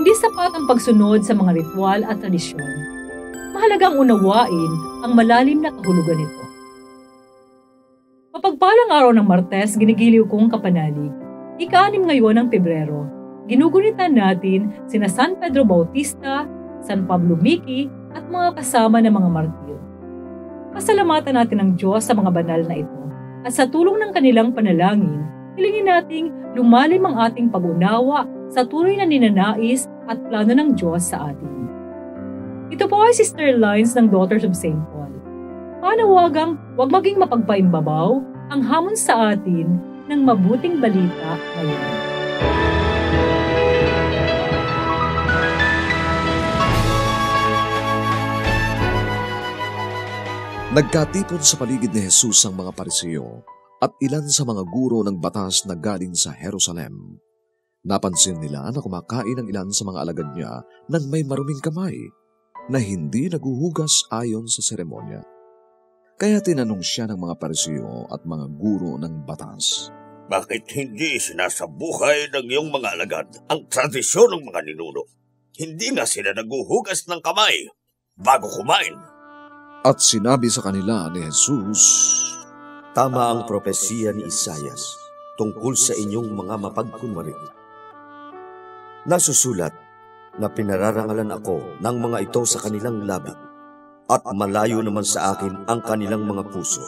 hindi sapat ang pagsunod sa mga ritual at tradisyon. Mahalagang unawain ang malalim na kahulugan nito. Mapagpalang araw ng Martes, ginigiliw kong kapanalig. Ika-6 ngayon ng Pebrero. Ginugunitan natin sina San Pedro Bautista, San Pablo Miki at mga kasama ng mga martir. Pasalamatan natin ang Diyos sa mga banal na ito at sa tulong ng kanilang panalangin, hilingin nating lumalim ang ating pag-unawa sa tunay na ninanais at plano ng Diyos sa atin. Ito po ay Sister Lines ng Daughters of St. Paul. Panawagang huwag maging mapagpaimbabaw ang hamon sa atin ng mabuting balita ngayon. Nagkatipon sa paligid ni Jesus ang mga Pariseo at ilan sa mga guro ng batas na galing sa Jerusalem. Napansin nila na kumakain ang ilan sa mga alagad niya ng may maruming kamay na hindi naguhugas ayon sa seremonya. Kaya tinanong siya ng mga Pariseo at mga guro ng batas, "Bakit hindi sinasabuhay ng iyong mga alagad ang tradisyon ng mga ninuno? Hindi nga sila naguhugas ng kamay bago kumain." At sinabi sa kanila ni Jesus, "Tama ang propesiya ni Isaias tungkol sa inyong mga mapagkunwari. Nasusulat na pinararangalan ako ng mga ito sa kanilang labi at malayo naman sa akin ang kanilang mga puso.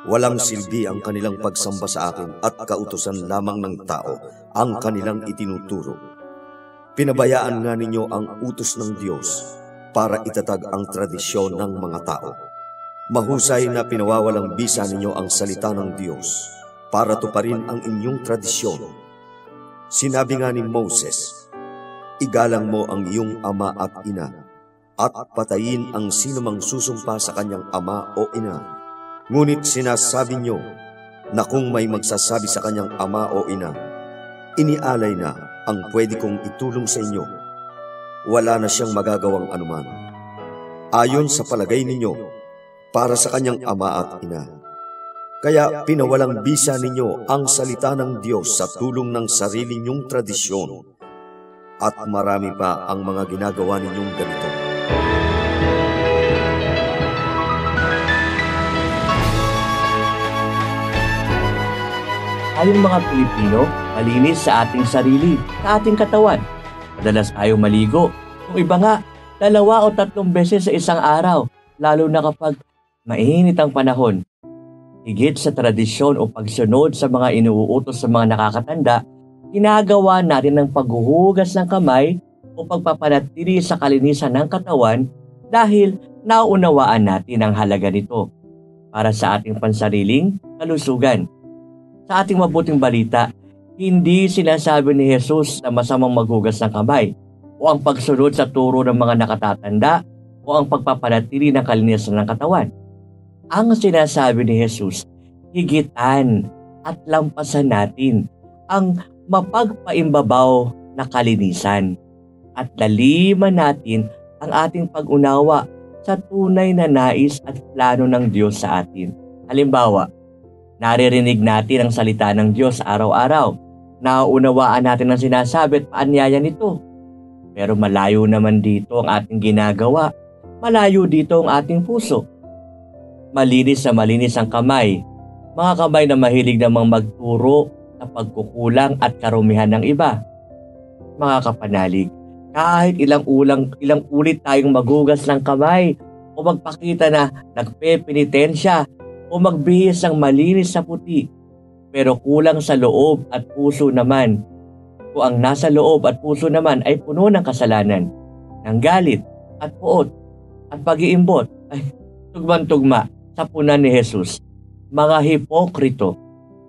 Walang silbi ang kanilang pagsamba sa akin at kautusan lamang ng tao ang kanilang itinuturo. Pinabayaan nga ninyo ang utos ng Diyos para itatag ang tradisyon ng mga tao. Mahusay na pinawawalang bisa ninyo ang salita ng Diyos para tuparin ang inyong tradisyon. Sinabi nga ni Moses, igalang mo ang iyong ama at ina, at patayin ang sinumang susumpa sa kanyang ama o ina. Ngunit sinasabi niyo na kung may magsasabi sa kanyang ama o ina, inialay na ang pwede kong itulong sa inyo, wala na siyang magagawang anuman, ayon sa palagay ninyo, para sa kanyang ama at ina. Kaya pinawalang bisa ninyo ang salita ng Diyos sa tulong ng sarili ninyong tradisyon, at marami pa ang mga ginagawa ninyong ganito." Tayong mga Pilipino, malinis sa ating sarili, sa ating katawan. Madalas tayong maligo. Kung iba nga, 2 o 3 beses sa isang araw, lalo na kapag mainit ang panahon. Higit sa tradisyon o pagsunod sa mga inuutos sa mga nakakatanda, ginagawa natin ang paghuhugas ng kamay o pagpapanatili sa kalinisan ng katawan dahil nauunawaan natin ang halaga nito para sa ating pansariling kalusugan. Sa ating mabuting balita, hindi sinasabi ni Jesus na masamang maghugas ng kamay o ang pagsunod sa turo ng mga nakatatanda o ang pagpapanatili ng kalinisan ng katawan. Ang sinasabi ni Jesus, higitan at lampasan natin ang mapagpaimbabaw na kalinisan at laliman natin ang ating pag-unawa sa tunay na nais at plano ng Diyos sa atin. Halimbawa, naririnig natin ang salita ng Diyos araw-araw. Nauunawaan natin ang sinasabi at paanyaya nito. Pero malayo naman dito ang ating ginagawa. Malayo dito ang ating puso. Malinis na malinis ang kamay. Mga kamay na mahilig namang magturo sa pagkukulang at karumihan ng iba. Mga kapanalig, kahit ilang ulit tayong maghugas ng kamay o magpakita na nagpepenitensya o magbihis ng malinis sa puti, pero kulang sa loob at puso naman, kung ang nasa loob at puso naman ay puno ng kasalanan, ng galit at puot at pag-iimbot, ay tugmang-tugma sa punan ni Jesus, mga hipokrito.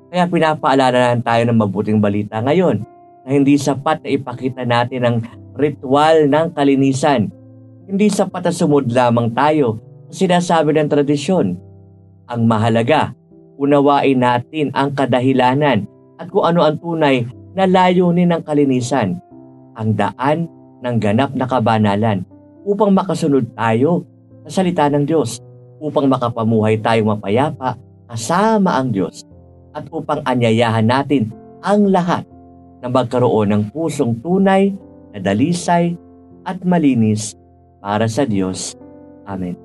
Kaya pinapaalala tayo ng mabuting balita ngayon na hindi sapat na ipakita natin ang ritual ng kalinisan. Hindi sapat na sumud lamang tayo sa sinasabi ng tradisyon. Ang mahalaga, unawain natin ang kadahilanan at kung ano ang tunay na layunin ng kalinisan, ang daan ng ganap na kabanalan upang makasunod tayo sa salita ng Diyos, upang makapamuhay tayong mapayapa kasama ang Diyos at upang anyayahan natin ang lahat na magkaroon ng pusong tunay na dalisay at malinis para sa Diyos. Amen.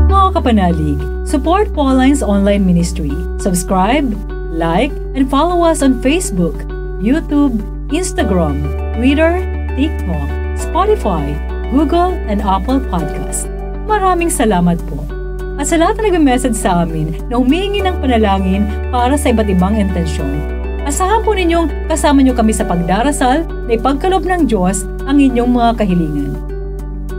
Mga kapanalig, support Pauline's online ministry. Subscribe, like, and follow us on Facebook, YouTube, Instagram, Twitter, TikTok, Spotify, Google, and Apple Podcast. Maraming salamat po. At sa lahat na nag-message sa amin na humihingi ng panalangin para sa iba't ibang intensyon, asahan po ninyong kasama niyo kami sa pagdarasal na ipagkaloob ng Diyos ang inyong mga kahilingan.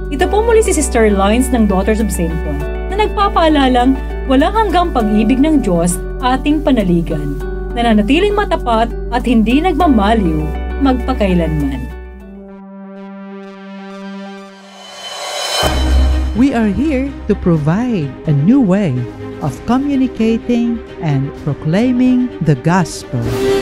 Ito po muli si Sister Lines ng Daughters of St. Paul na nagpapaalalang walang hanggang pag-ibig ng Diyos ating panaligan, nananatiling matapat at hindi nagmamaliw magpakailanman. We are here to provide a new way of communicating and proclaiming the gospel.